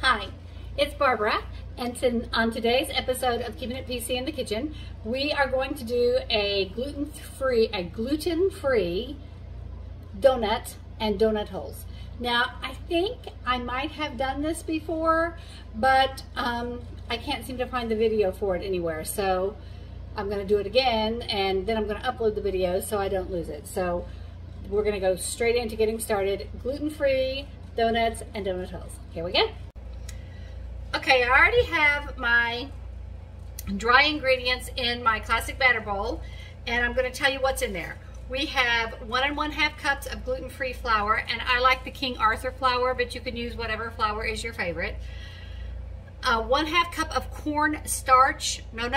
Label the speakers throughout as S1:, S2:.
S1: Hi, it's Barbara, and on today's episode of Keeping It PC in the Kitchen, we are going to do a gluten-free donut and donut holes. Now, I think I might have done this before, but I can't seem to find the video for it anywhere, so I'm going to do it again, and then I'm going to upload the video so I don't lose it. So we're going to go straight into getting started. Gluten-free donuts and donut holes. Here we go. Okay, I already have my dry ingredients in my classic batter bowl, and I'm going to tell you what's in there. We have 1 1/2 cups of gluten-free flour, and I like the King Arthur flour, but you can use whatever flour is your favorite. 1/2 cup of corn starch. No.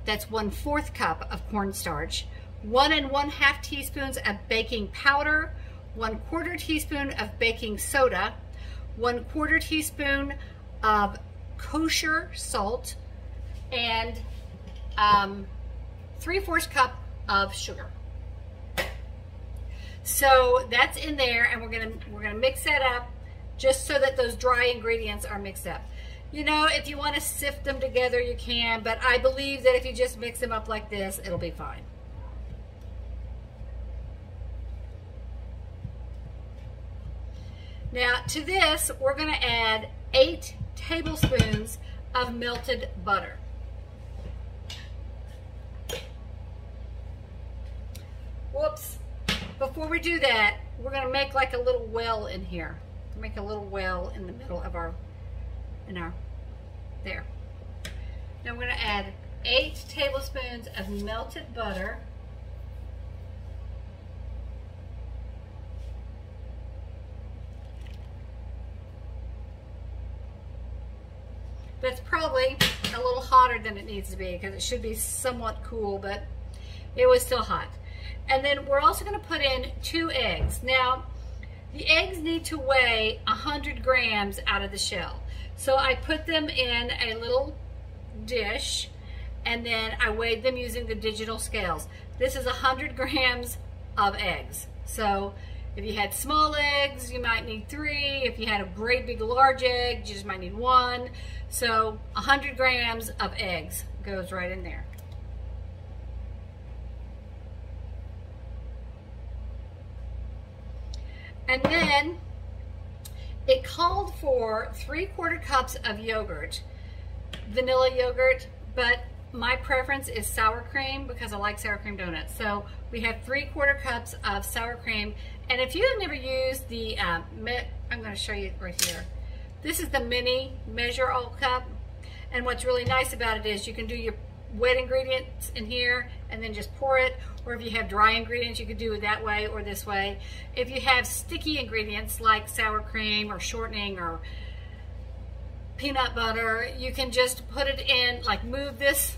S1: That's 1/4 cup of cornstarch. 1 1/2 teaspoons of baking powder. 1/4 teaspoon of baking soda. 1/4 teaspoon of kosher salt, and 3/4 cup of sugar. So that's in there, and we're gonna mix that up just so that those dry ingredients are mixed up. You know, if you want to sift them together, you can, but I believe that if you just mix them up like this, it'll be fine. Now to this, we're gonna add 8 tablespoons of melted butter. Whoops. Before we do that, we're going to make like a little well in here. Make a little well in the middle of there. Now we're going to add 8 tablespoons of melted butter. That's probably a little hotter than it needs to be because it should be somewhat cool, but it was still hot. And then we're also going to put in 2 eggs. Now, the eggs need to weigh 100 grams out of the shell. So I put them in a little dish, and then I weighed them using the digital scales. This is 100 grams of eggs. So if you had small eggs, you might need 3. If you had a great big large egg, you just might need 1. So 100 grams of eggs goes right in there. And then it called for 3/4 cups of yogurt, vanilla yogurt, but my preference is sour cream because I like sour cream donuts. So we have 3/4 cups of sour cream. And if you have never used the, I'm going to show you right here. This is the mini measure all cup. And what's really nice about it is you can do your wet ingredients in here and then just pour it. Or if you have dry ingredients, you could do it that way or this way. If you have sticky ingredients like sour cream or shortening or peanut butter, you can just put it in, like move this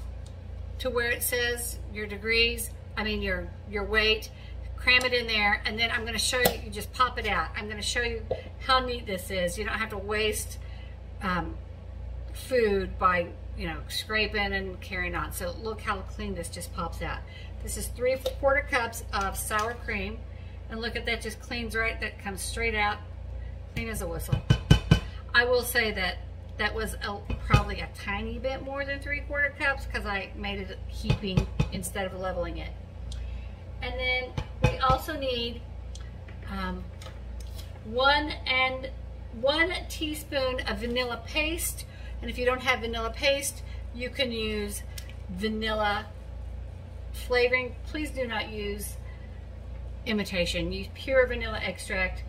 S1: to where it says your degrees, your weight, cram it in there, and then I'm going to show you, you just pop it out. I'm going to show you how neat this is. You don't have to waste food by, scraping and carrying on. So look how clean this just pops out. This is 3/4 cups of sour cream, and look at that, just cleans right, that comes straight out, clean as a whistle. I will say that that was probably a tiny bit more than 3/4 cups because I made it heaping instead of leveling it. And then we also need 1 teaspoon of vanilla paste. And if you don't have vanilla paste, you can use vanilla flavoring. Please do not use imitation. Use pure vanilla extract,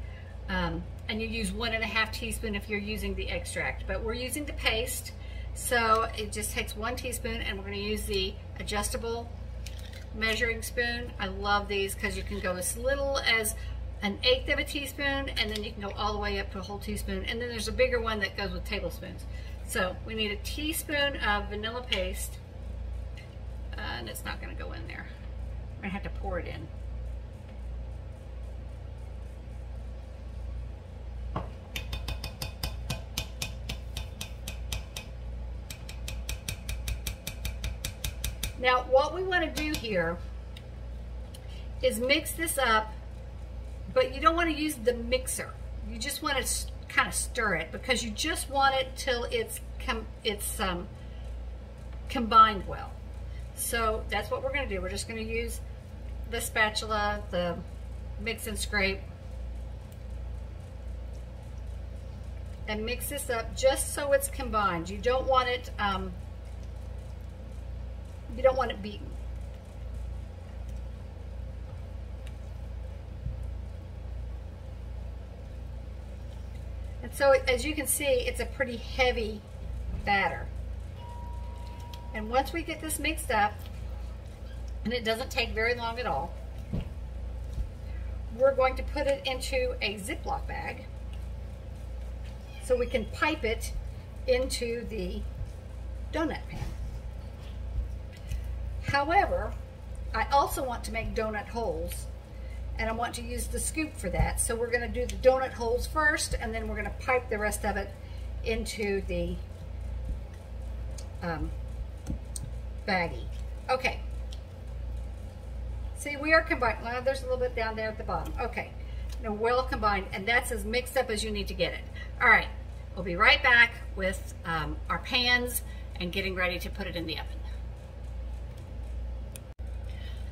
S1: and you use 1 1/2 teaspoon if you're using the extract. But we're using the paste, so it just takes 1 teaspoon, and we're going to use the adjustable measuring spoon. I love these because you can go as little as 1/8 of a teaspoon, and then you can go all the way up to a whole teaspoon. And then there's a bigger one that goes with tablespoons. So we need a teaspoon of vanilla paste, and it's not going to go in there. We're going to have to pour it in. Now what we want to do here is mix this up, but you don't want to use the mixer. You just want to kind of stir it, because you just want it till it's combined well. So that's what we're going to do. We're just going to use the spatula, the mix and scrape, and mix this up just so it's combined. You don't want it beaten. And so as you can see, it's a pretty heavy batter. And once we get this mixed up, and it doesn't take very long at all, we're going to put it into a Ziploc bag so we can pipe it into the donut pan. However, I also want to make donut holes, and I want to use the scoop for that. So we're going to do the donut holes first, and then we're going to pipe the rest of it into the baggie. Okay. See, we are combined. Well, there's a little bit down there at the bottom. Okay. Now, well combined, and that's as mixed up as you need to get it. All right. We'll be right back with our pans and getting ready to put it in the oven.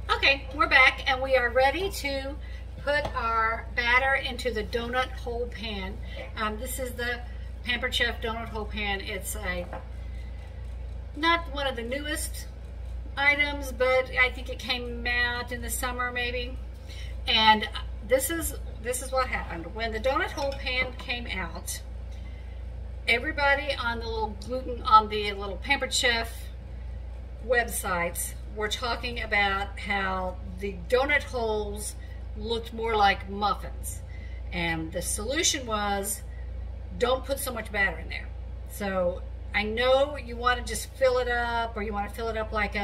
S1: Okay, we're back, and we are ready to put our batter into the donut hole pan. This is the Pampered Chef donut hole pan. It's not one of the newest items, but I think it came out in the summer maybe. And this is what happened. When the donut hole pan came out, everybody on the little Pampered Chef websites were talking about how the donut holes looked more like muffins. And the solution was, don't put so much batter in there. So I know you want to just fill it up, or you want to fill it up like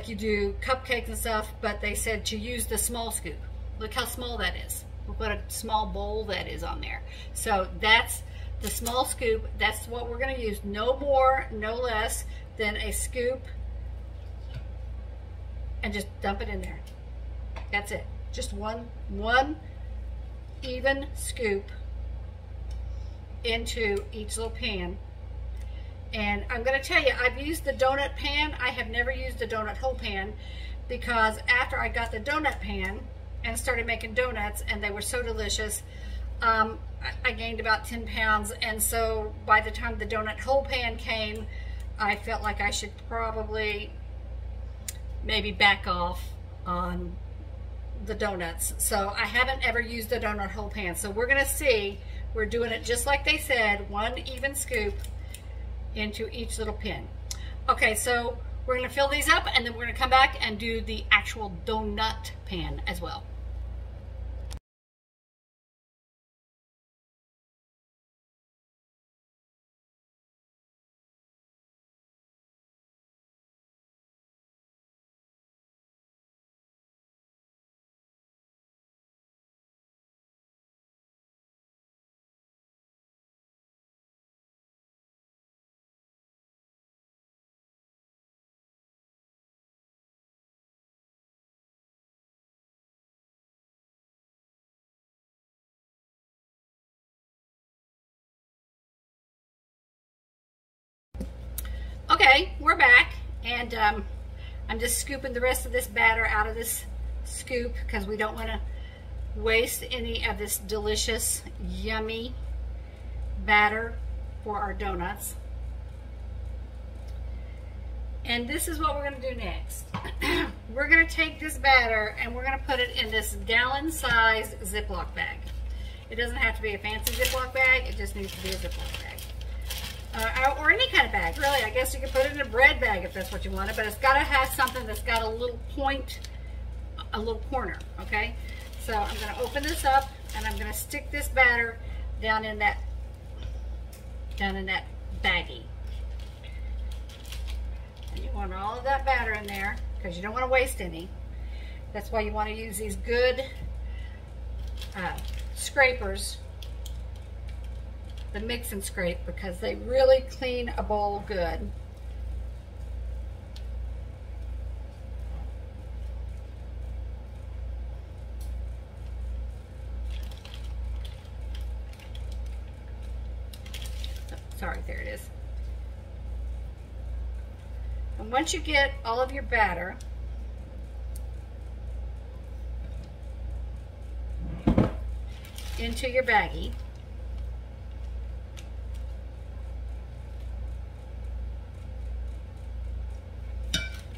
S1: you do cupcakes and stuff, but they said to use the small scoop. Look how small that is. Look what a small bowl that is on there. So that's the small scoop. That's what we're going to use. No more, no less than a scoop, and just dump it in there. That's it. Just one even scoop into each little pan. And I'm going to tell you, I've used the donut pan. I have never used the donut hole pan, because after I got the donut pan and started making donuts, and they were so delicious, I gained about 10 pounds. And so by the time the donut hole pan came, I felt like I should probably maybe back off on the donuts. So I haven't ever used the donut hole pan. So we're going to see, we're doing it just like they said, one even scoop into each little pin. Okay, so we're going to fill these up, and then we're going to come back and do the actual donut pan as well. Okay, we're back, and I'm just scooping the rest of this batter out of this scoop, because we don't want to waste any of this delicious, yummy batter for our donuts. And this is what we're going to do next. We're going to take this batter and we're going to put it in this gallon-sized Ziploc bag. It doesn't have to be a fancy Ziploc bag, it just needs to be a Ziploc bag. Or any kind of bag, really. I guess you could put it in a bread bag if that's what you wanted, but it's got to have something that's got a little point, a little corner, okay? So I'm going to open this up, and I'm going to stick this batter down in that baggie. And you want all of that batter in there, because you don't want to waste any. That's why you want to use these good scrapers, the mix and scrape, because they really clean a bowl good. sorry, there it is. And once you get all of your batter, into your baggie,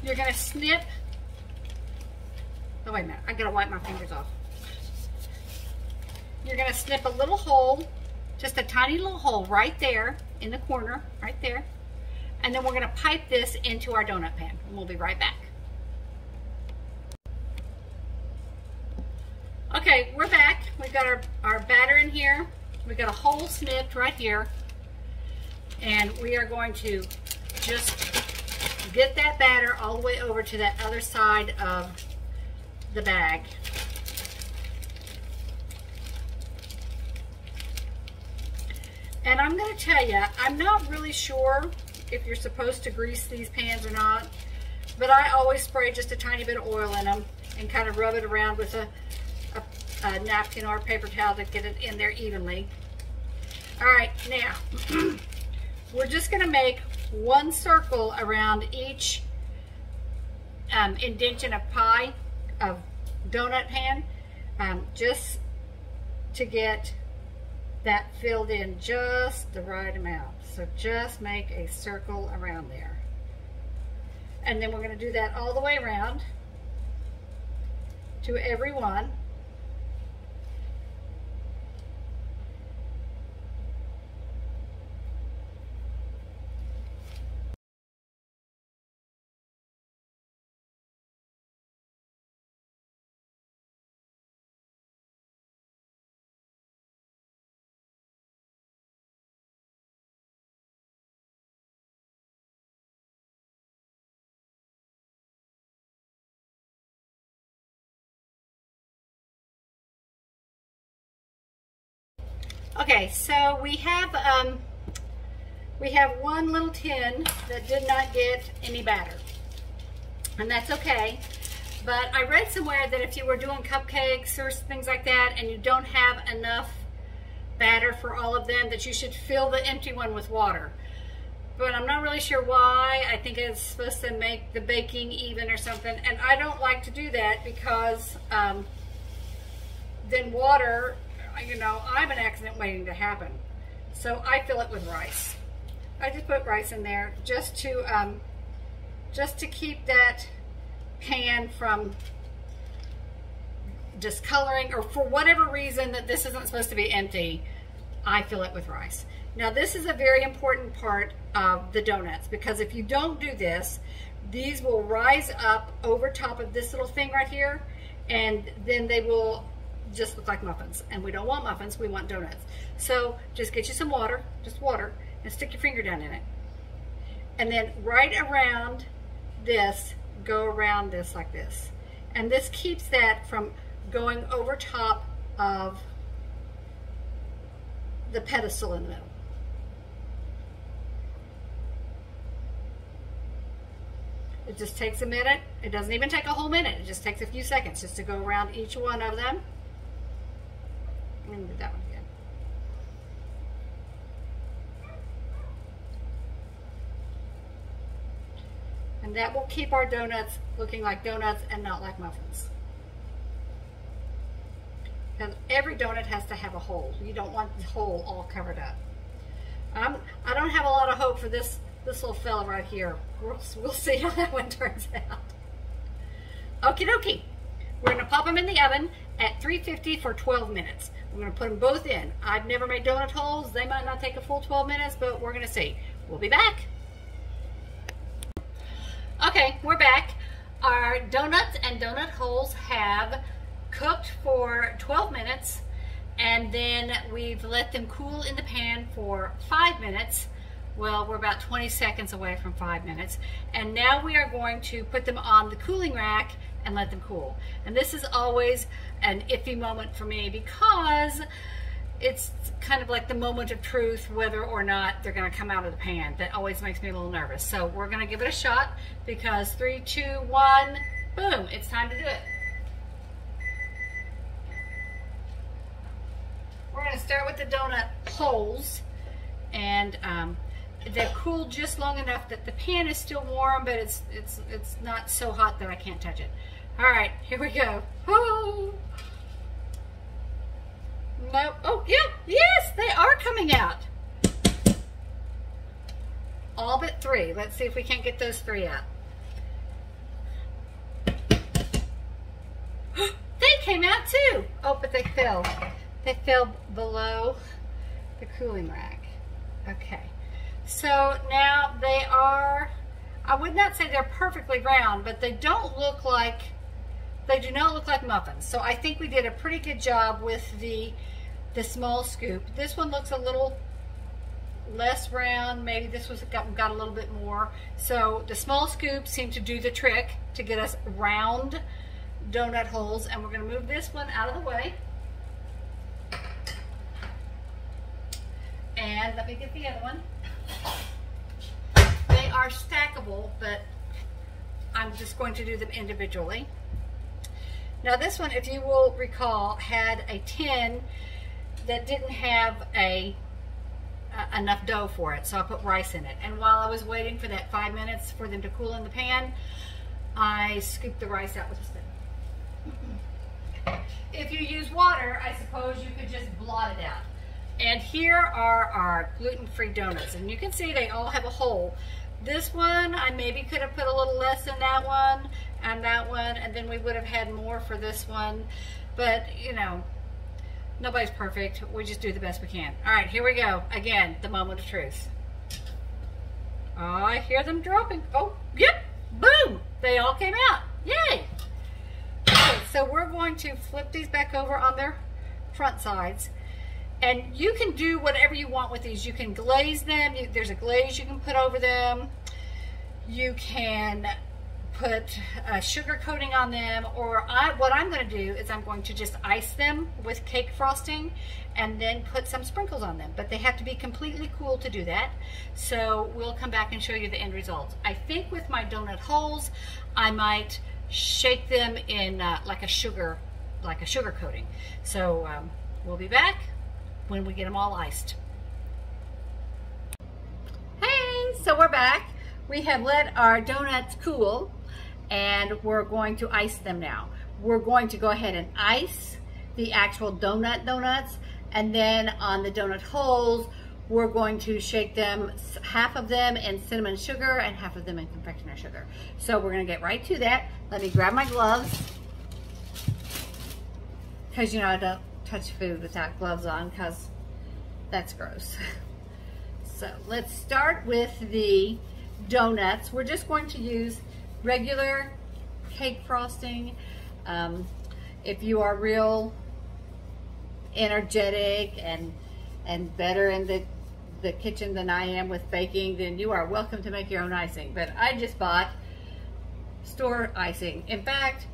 S1: you're going to snip. Oh, wait a minute. I got to wipe my fingers off. You're going to snip a little hole, just a tiny little hole right there in the corner, right there. And then we're going to pipe this into our donut pan. And we'll be right back. Okay, we're back. We've got our batter in here. We've got a hole snipped right here. And we are going to just get that batter all the way over to that other side of the bag. And I'm going to tell you, I'm not really sure if you're supposed to grease these pans or not, but I always spray just a tiny bit of oil in them and kind of rub it around with a napkin or a paper towel to get it in there evenly. All right, now we're just going to make one circle around each indentation of pie, of donut pan, just to get that filled in just the right amount. So just make a circle around there. And then we're going to do that all the way around to every one. Okay, so we have one little tin that did not get any batter, and that's okay. But I read somewhere that if you were doing cupcakes or things like that and you don't have enough batter for all of them, that you should fill the empty one with water. But I'm not really sure why. I think it's supposed to make the baking even or something, and I don't like to do that because then water, you know, I have an accident waiting to happen. So I fill it with rice. I just put rice in there just to keep that pan from discoloring, or for whatever reason that this isn't supposed to be empty, I fill it with rice. Now this is a very important part of the donuts, because if you don't do this, these will rise up over top of this little thing right here, and then they will just look like muffins, and we don't want muffins, we want donuts. So just get you some water, just water, and stick your finger down in it. And then right around this, go around this like this. And this keeps that from going over top of the pedestal in the middle. It just takes a minute. It doesn't even take a whole minute. It just takes a few seconds just to go around each one of them. And do that one again. And that will keep our donuts looking like donuts and not like muffins. Because every donut has to have a hole. You don't want the hole all covered up. I don't have a lot of hope for this little fella right here. We'll see how that one turns out. Okie dokie. We're going to pop them in the oven at 350 for 12 minutes. We're going to put them both in. I've never made donut holes. They might not take a full 12 minutes, but we're going to see. We'll be back. Okay, we're back. Our donuts and donut holes have cooked for 12 minutes, and then we've let them cool in the pan for 5 minutes. Well, we're about 20 seconds away from 5 minutes. And now we are going to put them on the cooling rack and let them cool. And this is always an iffy moment for me, because it's kind of like the moment of truth, whether or not they're going to come out of the pan. That always makes me a little nervous. So we're going to give it a shot, because 3, 2, 1, boom, it's time to do it. We're going to start with the donut holes, and they're cooled just long enough that the pan is still warm, but it's not so hot that I can't touch it. All right, here we go. Oh, no, oh yeah, yes, they are coming out. All but 3. Let's see if we can't get those 3 out. They came out too. Oh, but they fell. They fell below the cooling rack. Okay. So now they are, I would not say they're perfectly round, but they do not look like muffins. So I think we did a pretty good job with the small scoop. This one looks a little less round. Maybe this was got a little bit more. So the small scoop seemed to do the trick to get us round donut holes, and we're going to move this one out of the way. And let me get the other one. They are stackable, but I'm just going to do them individually. Now this one, if you will recall, had a tin that didn't have enough dough for it, so I put rice in it. And while I was waiting for that 5 minutes for them to cool in the pan, I scooped the rice out with a spoon. If you use water, I suppose you could just blot it out. And here are our gluten-free donuts, and you can see they all have a hole. This one, I maybe could have put a little less in that one, and then we would have had more for this one. But, you know, nobody's perfect. We just do the best we can. All right, here we go. Again, the moment of truth. Oh, I hear them dropping. Oh, yep, boom. They all came out. Yay. Okay, so we're going to flip these back over on their front sides. And you can do whatever you want with these. You can glaze them. There's a glaze you can put over them. You can put a sugar coating on them, or what I'm going to do is I'm going to just ice them with cake frosting and then put some sprinkles on them. But they have to be completely cool to do that. So we'll come back and show you the end results. I think with my donut holes, I might shake them in like a sugar coating. So we'll be back when we get them all iced. Hey, so we're back. We have let our donuts cool, and we're going to ice them now. We're going to go ahead and ice the actual donuts, and then on the donut holes, we're going to shake them, half of them in cinnamon sugar and half of them in confectioner sugar. So we're gonna get right to that. Let me grab my gloves, because you know I don't touch food without gloves on, because that's gross. So let's start with the donuts. We're just going to use regular cake frosting. If you are real energetic and better in the kitchen than I am with baking, then you are welcome to make your own icing. But I just bought store icing. In fact,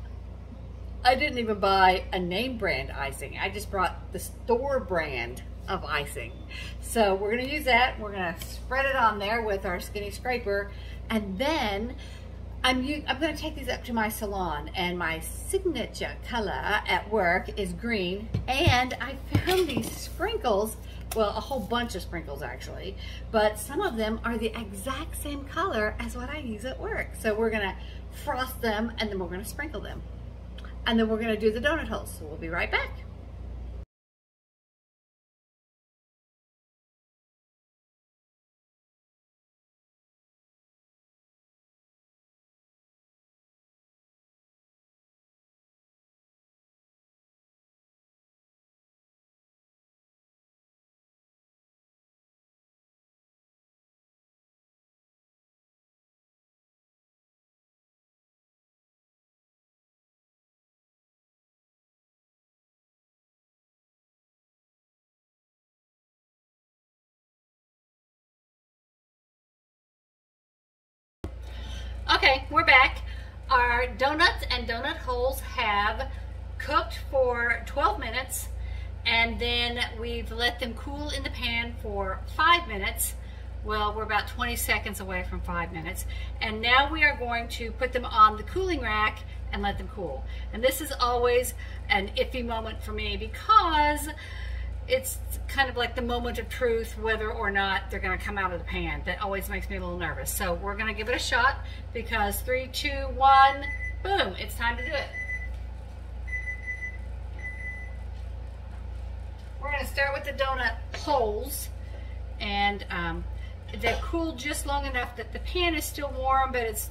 S1: I didn't even buy a name brand icing. I just brought the store brand of icing. So we're gonna use that. We're gonna spread it on there with our skinny scraper, and then I'm gonna take these up to my salon, and my signature color at work is green, and I found these sprinkles, well, a whole bunch of sprinkles actually, but some of them are the exact same color as what I use at work. So we're gonna frost them, and then we're gonna sprinkle them. And then we're gonna do the donut holes. So we'll be right back. Okay, we're back. Our donuts and donut holes have cooked for 12 minutes, and then we've let them cool in the pan for 5 minutes. Well, we're about 20 seconds away from 5 minutes. And now we are going to put them on the cooling rack and let them cool. And this is always an iffy moment for me, because it's kind of like the moment of truth, whether or not they're going to come out of the pan. That always makes me a little nervous. So we're going to give it a shot because 3, 2, 1, boom, it's time to do it. We're going to start with the donut holes, and they're cooled just long enough that the pan is still warm, but it's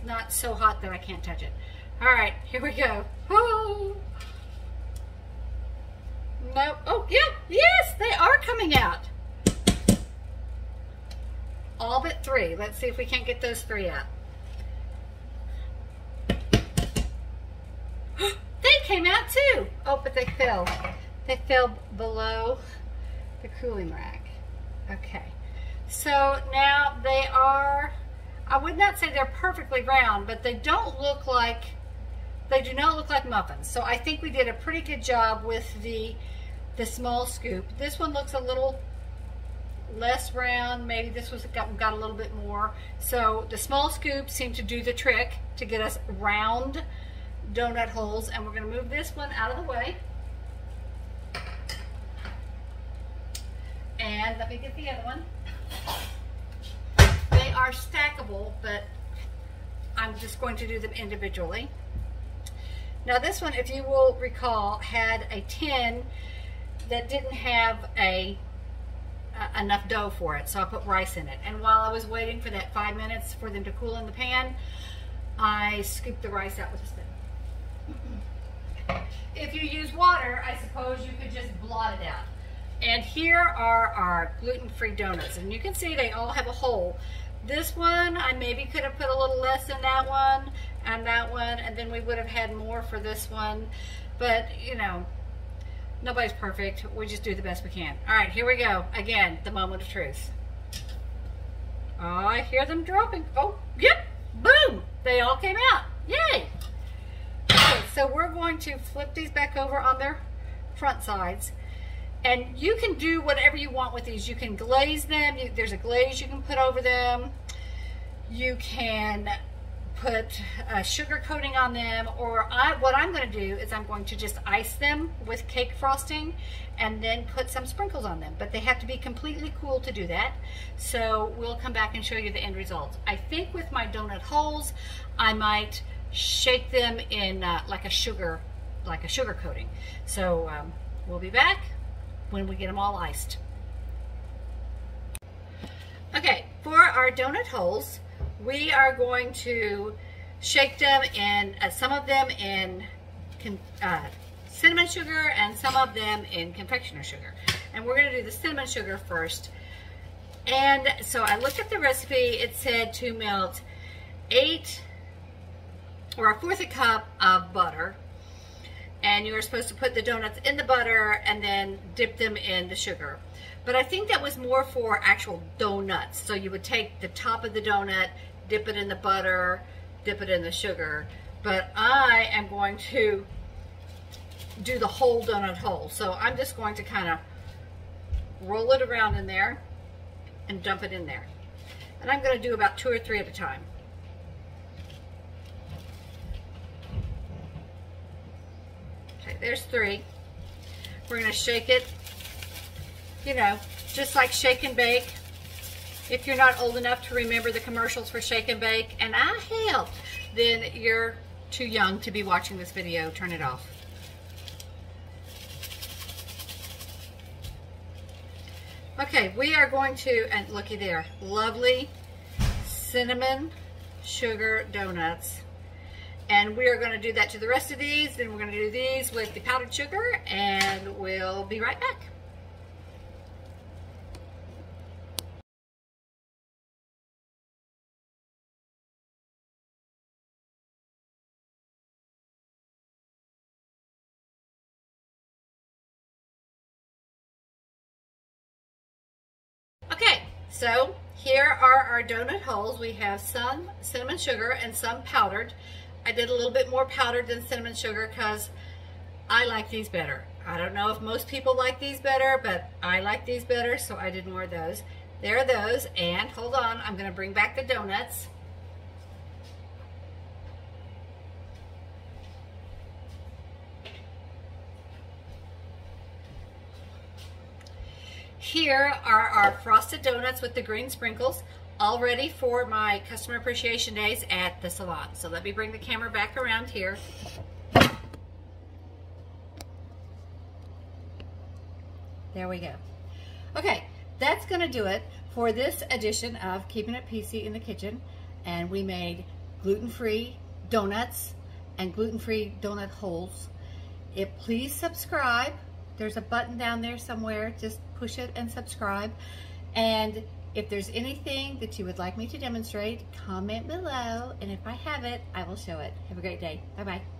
S1: not so hot that I can't touch it. All right, here we go. Woo! No, oh yeah, yes, they are coming out. All but 3. Let's see if we can't get those 3 out. They came out too. Oh, but they fell. They fell below the cooling rack. Okay. So now they are, I would not say they're perfectly round, but they don't look like, they do not look like muffins. So I think we did a pretty good job with the small scoop. This one looks a little less round. Maybe this was got a little bit more. So the small scoop seemed to do the trick to get us round donut holes. And we're going to move this one out of the way. And let me get the other one. They are stackable, but I'm just going to do them individually. Now this one, if you will recall, had a tin that didn't have enough dough for it, so I put rice in it. And while I was waiting for that 5 minutes for them to cool in the pan, I scooped the rice out with a spoon. If you use water, I suppose you could just blot it out. And here are our gluten-free donuts, and you can see they all have a hole. This one, I maybe could have put a little less in that one, and then we would have had more for this one. But, you know, nobody's perfect. We just do the best we can. All right, here we go. Again, the moment of truth. Oh, I hear them dropping. Oh, yep, boom. They all came out. Yay. Okay, so we're going to flip these back over on their front sides. And you can do whatever you want with these. You can glaze them. There's a glaze you can put over them. You can put a sugar coating on them, or what I'm going to do is I'm going to just ice them with cake frosting and then put some sprinkles on them. But they have to be completely cool to do that. So we'll come back and show you the end result. I think with my donut holes, I might shake them in like a sugar coating. So we'll be back when we get them all iced. Okay, for our donut holes, we are going to shake them in, some of them in cinnamon sugar and some of them in confectioner sugar. And we're going to do the cinnamon sugar first. And so I looked at the recipe. It said to melt 1/4 a cup of butter. And you were supposed to put the donuts in the butter and then dip them in the sugar. But I think that was more for actual donuts. So you would take the top of the donut, dip it in the butter, dip it in the sugar. But I am going to do the whole donut hole. So I'm just going to kind of roll it around in there and dump it in there. And I'm going to do about 2 or 3 at a time. Okay, there's 3. We're going to shake it, you know, just like shake and bake. If you're not old enough to remember the commercials for shake and bake, and I helped, then you're too young to be watching this video. Turn it off. Okay, we are going to, and looky there, lovely cinnamon sugar donuts. And we are going to do that to the rest of these. Then we're going to do these with the powdered sugar, and we'll be right back. Okay, so here are our donut holes. We have some cinnamon sugar and some powdered. I did a little bit more powdered than cinnamon sugar because I like these better. I don't know if most people like these better, but I like these better, so I did more of those. There are those, and hold on, I'm going to bring back the donuts. here are our frosted donuts with the green sprinkles, all ready for my customer appreciation days at the salon. So let me bring the camera back around here. There we go. Okay, that's gonna do it for this edition of Keeping It PC in the Kitchen. And we made gluten-free donuts and gluten-free donut holes. Please subscribe. There's a button down there somewhere. Just push it and subscribe. And if there's anything that you would like me to demonstrate, comment below. And if I have it, I will show it. Have a great day. Bye-bye.